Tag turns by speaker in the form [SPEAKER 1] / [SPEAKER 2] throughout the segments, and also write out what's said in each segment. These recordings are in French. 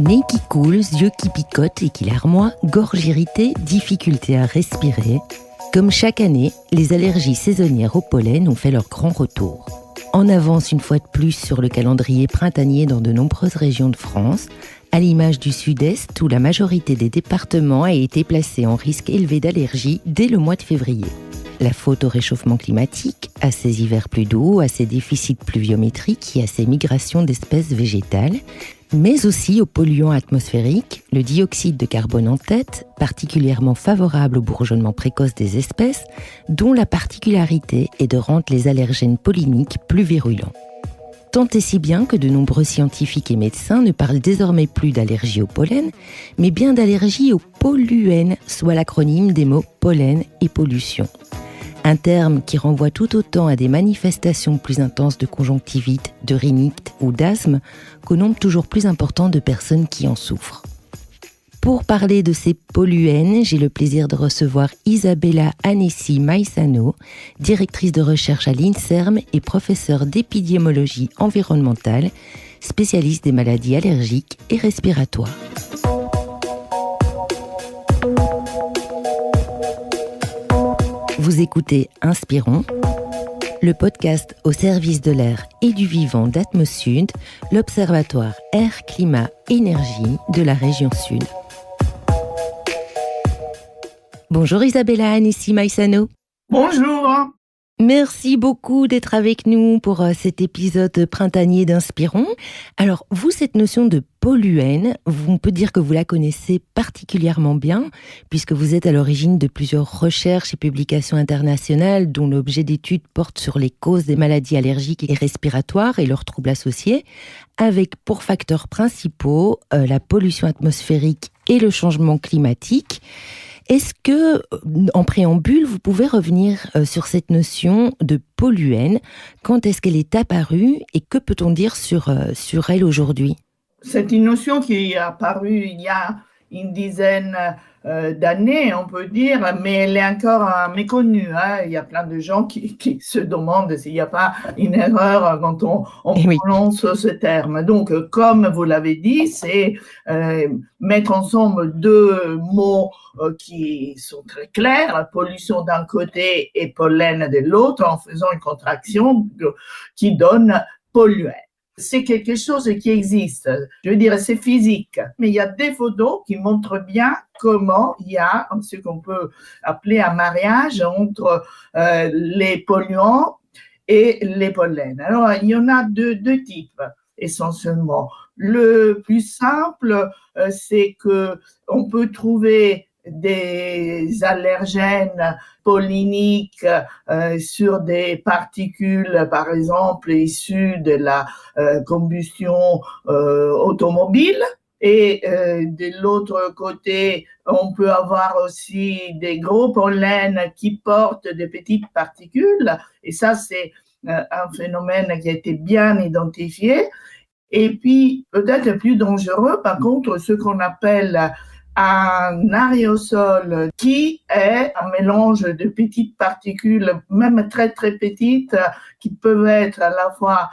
[SPEAKER 1] Nez qui coule, yeux qui picotent et qui larmoient, gorge irritée, difficulté à respirer. Comme chaque année, les allergies saisonnières au pollen ont fait leur grand retour. En avance une fois de plus sur le calendrier printanier dans de nombreuses régions de France, à l'image du Sud-Est où la majorité des départements a été placée en risque élevé d'allergie dès le mois de février. La faute au réchauffement climatique, à ces hivers plus doux, à ces déficits pluviométriques et à ces migrations d'espèces végétales, mais aussi aux polluants atmosphériques, le dioxyde de carbone en tête, particulièrement favorable au bourgeonnement précoce des espèces, dont la particularité est de rendre les allergènes polliniques plus virulents. Tant et si bien que de nombreux scientifiques et médecins ne parlent désormais plus d'allergie au pollen, mais bien d'allergie au polluène, soit l'acronyme des mots pollen et pollution. Un terme qui renvoie tout autant à des manifestations plus intenses de conjonctivite, de rhinite ou d'asthme qu'au nombre toujours plus important de personnes qui en souffrent. Pour parler de ces polluènes, j'ai le plaisir de recevoir Isabella Anessi Maisano, directrice de recherche à l'INSERM et professeure d'épidémiologie environnementale, spécialiste des maladies allergiques et respiratoires. Vous écoutez Inspirons, le podcast au service de l'air et du vivant d'Atmosud, l'Observatoire Air, Climat, Énergie de la région Sud. Bonjour Isabella Anessi Maisano.
[SPEAKER 2] Bonjour.
[SPEAKER 1] Merci beaucoup d'être avec nous pour cet épisode printanier d'Inspirons. Alors, vous, cette notion de polluène, on peut dire que vous la connaissez particulièrement bien, puisque vous êtes à l'origine de plusieurs recherches et publications internationales dont l'objet d'étude porte sur les causes des maladies allergiques et respiratoires et leurs troubles associés, avec pour facteurs principaux la pollution atmosphérique et le changement climatique. Est-ce que, en préambule, vous pouvez revenir sur cette notion de polluène? Quand est-ce qu'elle est apparue et que peut-on dire sur elle aujourd'hui?
[SPEAKER 2] C'est une notion qui est apparue il y a une dizaine d'années, on peut dire, mais elle est encore méconnue. Il y a plein de gens qui se demandent s'il n'y a pas une erreur quand on prononce ce terme. Donc, comme vous l'avez dit, c'est mettre ensemble deux mots qui sont très clairs, pollution d'un côté et pollen de l'autre, en faisant une contraction qui donne polluène. C'est quelque chose qui existe. Je veux dire, c'est physique. Mais il y a des photos qui montrent bien comment il y a ce qu'on peut appeler un mariage entre les polluants et les pollens. Alors, il y en a deux types essentiellement. Le plus simple, c'est que on peut trouver des allergènes polliniques sur des particules, par exemple, issues de la combustion automobile. Et de l'autre côté, on peut avoir aussi des gros pollens qui portent des petites particules. Et ça, c'est un phénomène qui a été bien identifié. Et puis, peut-être le plus dangereux, par contre, ce qu'on appelle un aérosol qui est un mélange de petites particules, même très très petites, qui peuvent être à la fois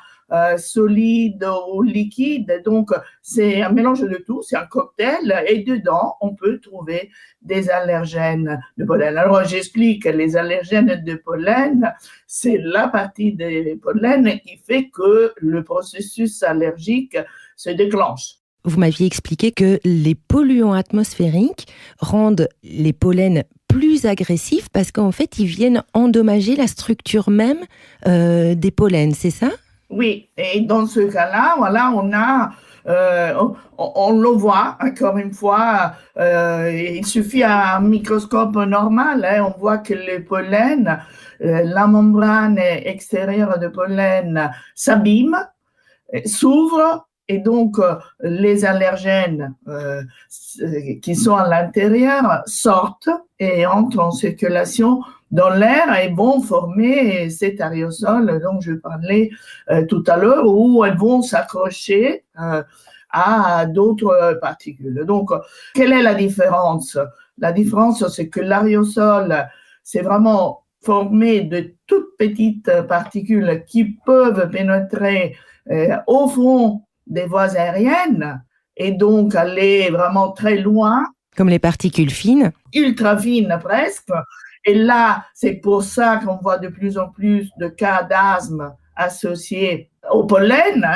[SPEAKER 2] solides ou liquides. Donc, c'est un mélange de tout, c'est un cocktail et dedans, on peut trouver des allergènes de pollen. Alors, j'explique, les allergènes de pollen, c'est la partie des pollens qui fait que le processus allergique se déclenche.
[SPEAKER 1] Vous m'aviez expliqué que les polluants atmosphériques rendent les pollens plus agressifs parce qu'en fait, ils viennent endommager la structure même des pollens, c'est ça?
[SPEAKER 2] Oui, et dans ce cas-là, voilà, on le voit, encore une fois, il suffit à un microscope normal, on voit que le pollen, la membrane extérieure de pollen s'abîme, s'ouvre, et donc les allergènes qui sont à l'intérieur sortent et entrent en circulation dans l'air et vont former cet aérosol dont je parlais tout à l'heure, où elles vont s'accrocher à d'autres particules. Donc, quelle est la différence? La différence, c'est que l'aérosol, c'est vraiment formé de toutes petites particules qui peuvent pénétrer au fond des voies aériennes et donc aller vraiment très loin.
[SPEAKER 1] Comme les particules fines.
[SPEAKER 2] Ultra fines presque. Et là, c'est pour ça qu'on voit de plus en plus de cas d'asthme associés au pollen.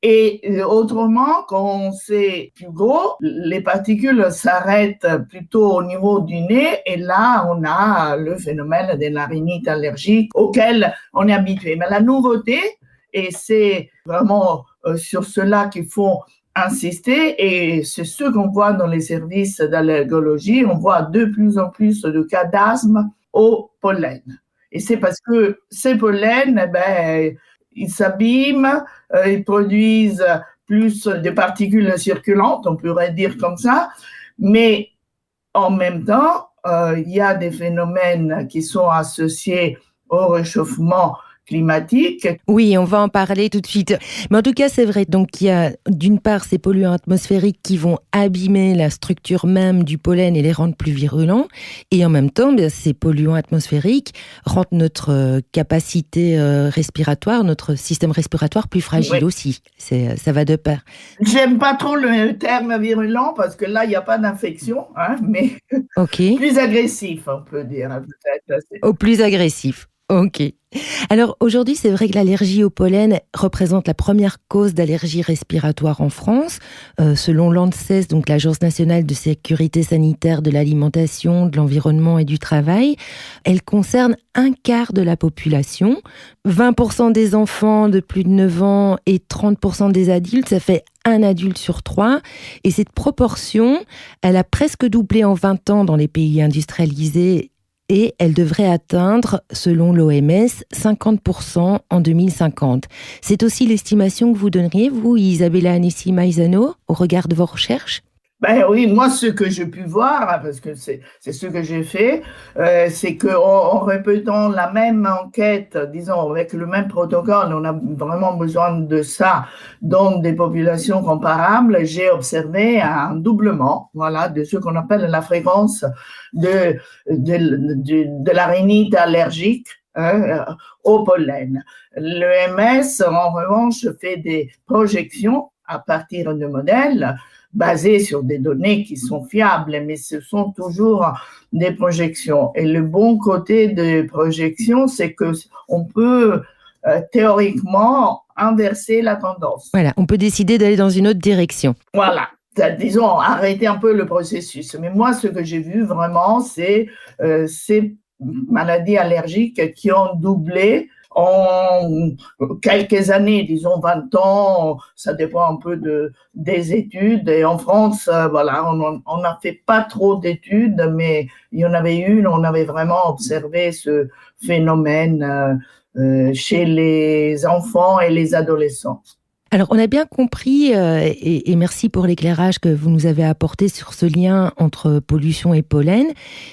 [SPEAKER 2] Et autrement, quand c'est plus gros, les particules s'arrêtent plutôt au niveau du nez et là, on a le phénomène de la rhinite allergique auquel on est habitué. Mais la nouveauté, et c'est vraiment sur cela qu'il faut insister, et c'est ce qu'on voit dans les services d'allergologie, on voit de plus en plus de cas d'asthme au pollen. Et c'est parce que ces pollens, ils s'abîment, ils produisent plus de particules circulantes, on pourrait dire comme ça, mais en même temps, il y a des phénomènes qui sont associés au réchauffement climatique.
[SPEAKER 1] Oui, on va en parler tout de suite. Mais en tout cas, c'est vrai. Donc, il y a d'une part ces polluants atmosphériques qui vont abîmer la structure même du pollen et les rendre plus virulents. Et en même temps, ces polluants atmosphériques rendent notre capacité respiratoire, notre système respiratoire plus fragile aussi. Ça va de pair.
[SPEAKER 2] J'aime pas trop le terme virulent parce que là, il n'y a pas d'infection, mais plus agressif, on peut dire, peut-être.
[SPEAKER 1] Au plus agressif. Ok. Alors aujourd'hui, c'est vrai que l'allergie au pollen représente la première cause d'allergie respiratoire en France. Selon l'ANSES, donc l'Agence nationale de sécurité sanitaire de l'alimentation, de l'environnement et du travail, elle concerne un quart de la population, 20% des enfants de plus de 9 ans et 30% des adultes, ça fait un adulte sur 3. Et cette proportion, elle a presque doublé en 20 ans dans les pays industrialisés et elle devrait atteindre, selon l'OMS, 50% en 2050. C'est aussi l'estimation que vous donneriez, vous, Isabella Anissi Maizano, au regard de vos recherches ?
[SPEAKER 2] Oui, moi, ce que j'ai pu voir, parce que c'est ce que j'ai fait, c'est qu'en répétant la même enquête, disons, avec le même protocole, on a vraiment besoin de ça dans des populations comparables. J'ai observé un doublement, voilà, de ce qu'on appelle la fréquence de la rhinite allergique au pollen. L'OMS, en revanche, fait des projections à partir de modèles basés sur des données qui sont fiables, mais ce sont toujours des projections. Et le bon côté des projections, c'est qu'on peut théoriquement inverser la tendance.
[SPEAKER 1] Voilà, on peut décider d'aller dans une autre direction.
[SPEAKER 2] Voilà. Disons, arrêter un peu le processus. Mais moi, ce que j'ai vu vraiment, c'est ces maladies allergiques qui ont doublé en quelques années, disons 20 ans, ça dépend un peu des études. Et en France, voilà, on n'a fait pas trop d'études, mais il y en avait une, on avait vraiment observé ce phénomène chez les enfants et les adolescents.
[SPEAKER 1] Alors, on a bien compris, et merci pour l'éclairage que vous nous avez apporté sur ce lien entre pollution et pollen,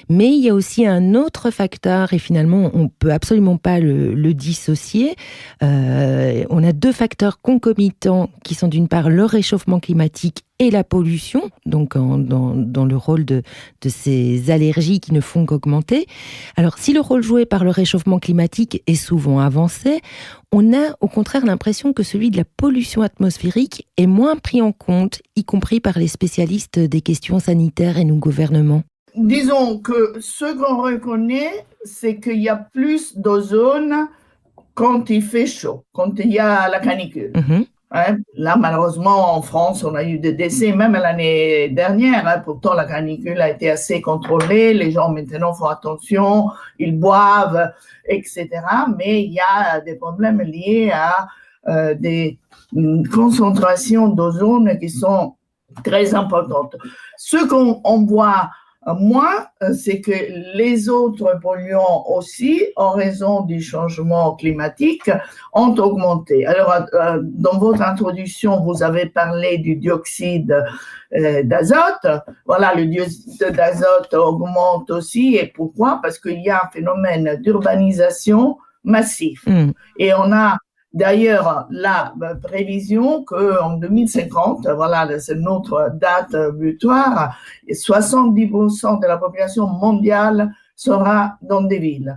[SPEAKER 1] mais il y a aussi un autre facteur, et finalement, on ne peut absolument pas le dissocier. On a deux facteurs concomitants qui sont d'une part le réchauffement climatique et la pollution, donc dans le rôle de ces allergies qui ne font qu'augmenter. Alors, si le rôle joué par le réchauffement climatique est souvent avancé, on a au contraire l'impression que celui de la pollution atmosphérique est moins pris en compte, y compris par les spécialistes des questions sanitaires et nos gouvernements.
[SPEAKER 2] Disons que ce qu'on reconnaît, c'est qu'il y a plus d'ozone quand il fait chaud, quand il y a la canicule. Là, malheureusement, en France, on a eu des décès, même l'année dernière. Pourtant, la canicule a été assez contrôlée. Les gens, maintenant, font attention, ils boivent, etc. Mais il y a des problèmes liés à des concentrations d'ozone qui sont très importantes. Ce qu'on voit moins, c'est que les autres polluants aussi, en raison du changement climatique, ont augmenté. Alors, dans votre introduction, vous avez parlé du dioxyde d'azote. Voilà, le dioxyde d'azote augmente aussi. Et pourquoi? Parce qu'il y a un phénomène d'urbanisation massif. Et on a d'ailleurs la prévision qu'en 2050, voilà, c'est notre date butoir, 70% de la population mondiale sera dans des villes.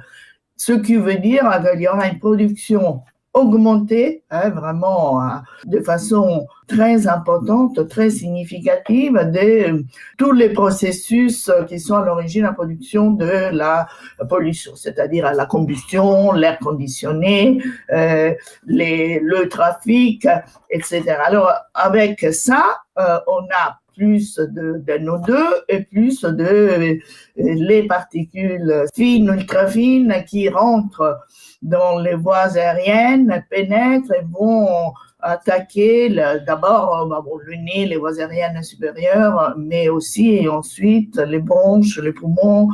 [SPEAKER 2] Ce qui veut dire qu'il y aura une production augmenté vraiment de façon très importante, très significative de tous les processus qui sont à l'origine de la production de la pollution, c'est-à-dire la combustion, l'air conditionné, le trafic, etc. Alors, avec ça, on a plus de NO2 et plus de les particules fines, ultra fines qui rentrent dans les voies aériennes, pénètrent et vont attaquer d'abord le nez, les voies aériennes supérieures, mais aussi et ensuite les bronches, les poumons,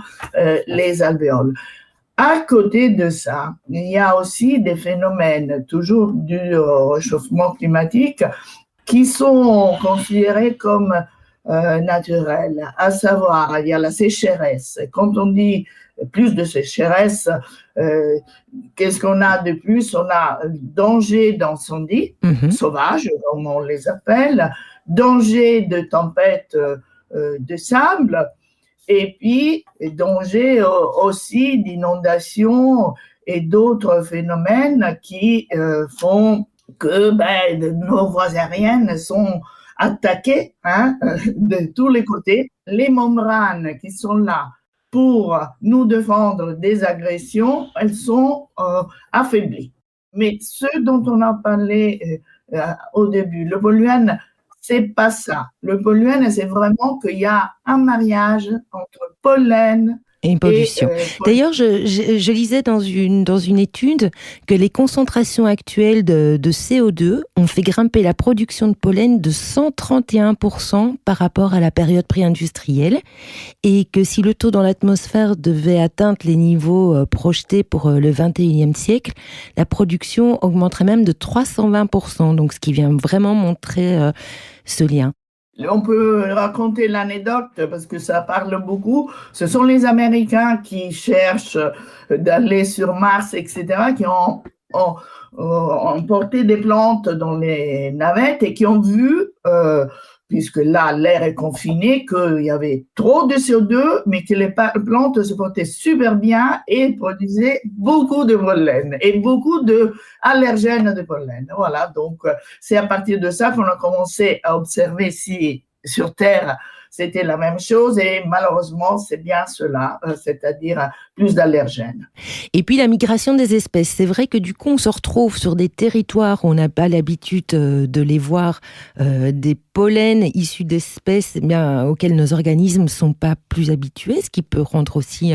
[SPEAKER 2] les alvéoles. À côté de ça, il y a aussi des phénomènes toujours du réchauffement climatique qui sont considérés comme naturels, à savoir, il y a la sécheresse. Quand on dit plus de sécheresse, qu'est-ce qu'on a de plus? On a danger d'incendie sauvage, comme on les appelle, danger de tempête de sable, et puis danger aussi d'inondations et d'autres phénomènes qui font que nos voies aériennes sont attaquées de tous les côtés. Les membranes qui sont là pour nous défendre des agressions, elles sont affaiblies. Mais ce dont on a parlé au début, le polluant, c'est pas ça. Le polluant, c'est vraiment qu'il y a un mariage entre pollen
[SPEAKER 1] et une pollution. D'ailleurs, je lisais dans une étude que les concentrations actuelles de CO2 ont fait grimper la production de pollen de 131% par rapport à la période pré-industrielle, et que si le taux dans l'atmosphère devait atteindre les niveaux projetés pour le 21e siècle, la production augmenterait même de 320%, donc ce qui vient vraiment montrer ce lien.
[SPEAKER 2] On peut raconter l'anecdote parce que ça parle beaucoup. Ce sont les Américains qui cherchent d'aller sur Mars, etc., qui ont porté des plantes dans les navettes et qui ont vu, puisque là, l'air est confiné, qu'il y avait trop de CO2, mais que les plantes se portaient super bien et produisaient beaucoup de pollen et beaucoup d'allergènes de pollen. Voilà, donc c'est à partir de ça qu'on a commencé à observer si sur Terre, c'était la même chose et malheureusement, c'est bien cela, c'est-à-dire plus d'allergènes.
[SPEAKER 1] Et puis la migration des espèces, c'est vrai que du coup, on se retrouve sur des territoires où on n'a pas l'habitude de les voir, des pollens issus d'espèces auxquelles nos organismes ne sont pas plus habitués, ce qui peut rendre aussi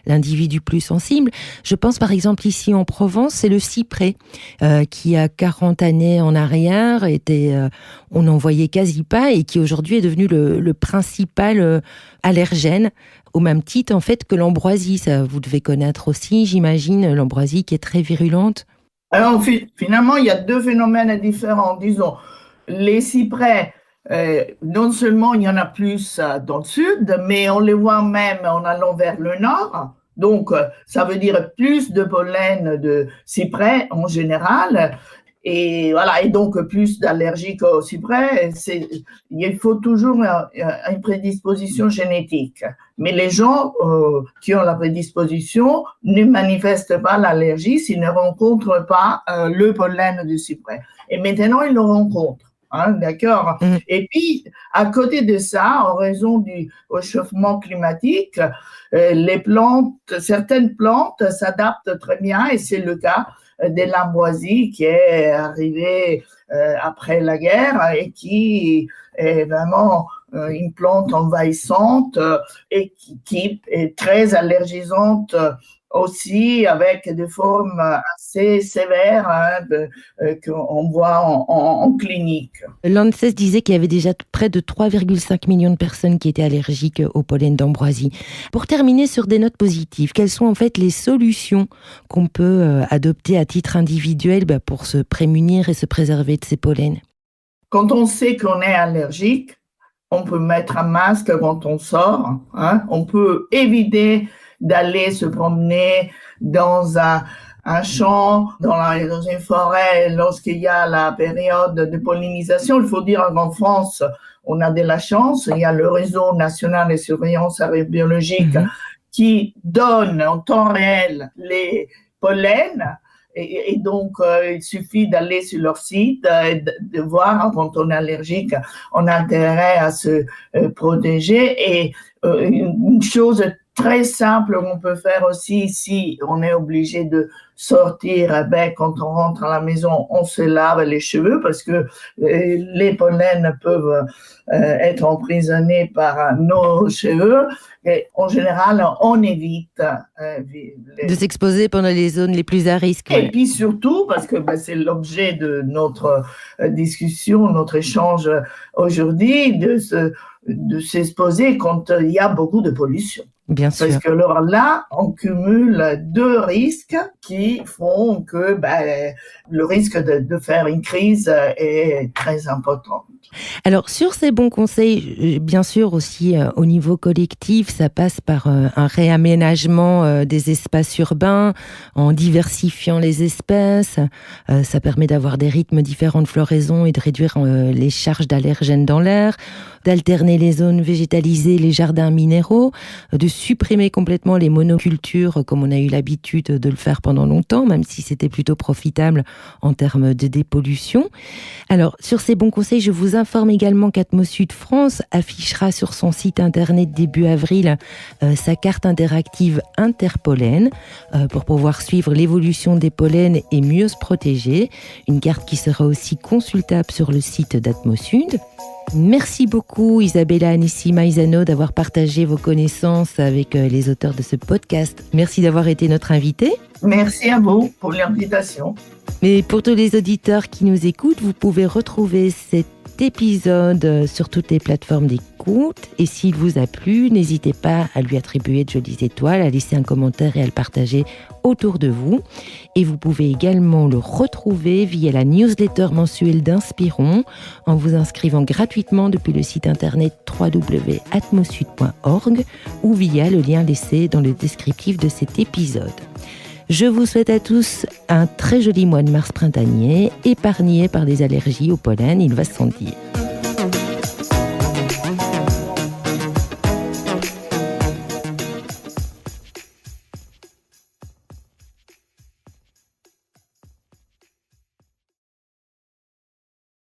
[SPEAKER 1] l'individu plus sensible. Je pense par exemple ici en Provence, c'est le cyprès qui a 40 années en arrière, on n'en voyait quasi pas et qui aujourd'hui est devenu le principal allergène, au même titre en fait que l'ambroisie. Ça, vous devez connaître aussi, j'imagine, l'ambroisie qui est très virulente.
[SPEAKER 2] Alors finalement, il y a deux phénomènes différents. Disons, les cyprès, non seulement il y en a plus dans le sud, mais on les voit même en allant vers le nord. Donc, ça veut dire plus de pollen de cyprès en général. Et voilà, et donc plus d'allergiques au cyprès. Il faut toujours une prédisposition génétique. Mais les gens qui ont la prédisposition ne manifestent pas l'allergie s'ils ne rencontrent pas le pollen du cyprès. Et maintenant, ils le rencontrent. D'accord. Et puis, à côté de ça, en raison du réchauffement climatique, certaines plantes s'adaptent très bien, et c'est le cas de l'ambroisie qui est arrivée après la guerre et qui est vraiment une plante envahissante et qui est très allergisante aussi, avec des formes assez sévères qu'on voit en clinique.
[SPEAKER 1] L'ANSES disait qu'il y avait déjà près de 3,5 millions de personnes qui étaient allergiques au pollen d'ambroisie. Pour terminer sur des notes positives, quelles sont en fait les solutions qu'on peut adopter à titre individuel pour se prémunir et se préserver de ces pollens?
[SPEAKER 2] Quand on sait qu'on est allergique, on peut mettre un masque quand on sort, on peut éviter d'aller se promener dans un champ, dans une forêt, lorsqu'il y a la période de pollinisation. Il faut dire qu'en France, on a de la chance. Il y a le réseau national de surveillance biologique qui donne en temps réel les pollens. Et donc, il suffit d'aller sur leur site et de voir quand on est allergique, on a intérêt à se protéger. Et une chose très simple qu'on peut faire aussi, si on est obligé de sortir, quand on rentre à la maison, on se lave les cheveux parce que les pollens peuvent être emprisonnés par nos cheveux. Et en général, on évite
[SPEAKER 1] de s'exposer pendant les zones les plus à risque.
[SPEAKER 2] Et puis surtout, parce que c'est l'objet de notre discussion, notre échange aujourd'hui, de s'exposer quand il y a beaucoup de pollution.
[SPEAKER 1] Bien sûr.
[SPEAKER 2] Parce que alors là, on cumule deux risques qui font que le risque de faire une crise est très important.
[SPEAKER 1] Alors, sur ces bons conseils, bien sûr aussi au niveau collectif, ça passe par un réaménagement des espaces urbains, en diversifiant les espèces. Ça permet d'avoir des rythmes différents de floraison et de réduire les charges d'allergènes dans l'air, d'alterner les zones végétalisées, les jardins minéraux, de supprimer complètement les monocultures comme on a eu l'habitude de le faire pendant longtemps, même si c'était plutôt profitable en termes de dépollution. Alors, sur ces bons conseils, je vous informe également qu'Atmosud France affichera sur son site internet début avril sa carte interactive Interpollen pour pouvoir suivre l'évolution des pollens et mieux se protéger. Une carte qui sera aussi consultable sur le site d'Atmosud. Merci beaucoup Isabella Anissi Maizano d'avoir partagé vos connaissances avec les auteurs de ce podcast. Merci d'avoir été notre invitée.
[SPEAKER 2] Merci à vous pour l'invitation.
[SPEAKER 1] Et pour tous les auditeurs qui nous écoutent, vous pouvez retrouver cet épisode sur toutes les plateformes d'écoute. Et s'il vous a plu, n'hésitez pas à lui attribuer de jolies étoiles, à laisser un commentaire et à le partager autour de vous. Et vous pouvez également le retrouver via la newsletter mensuelle d'Inspiron en vous inscrivant gratuitement depuis le site internet www.atmosud.org ou via le lien laissé dans le descriptif de cet épisode. Je vous souhaite à tous un très joli mois de mars printanier, épargné par des allergies au pollen, il va sans dire.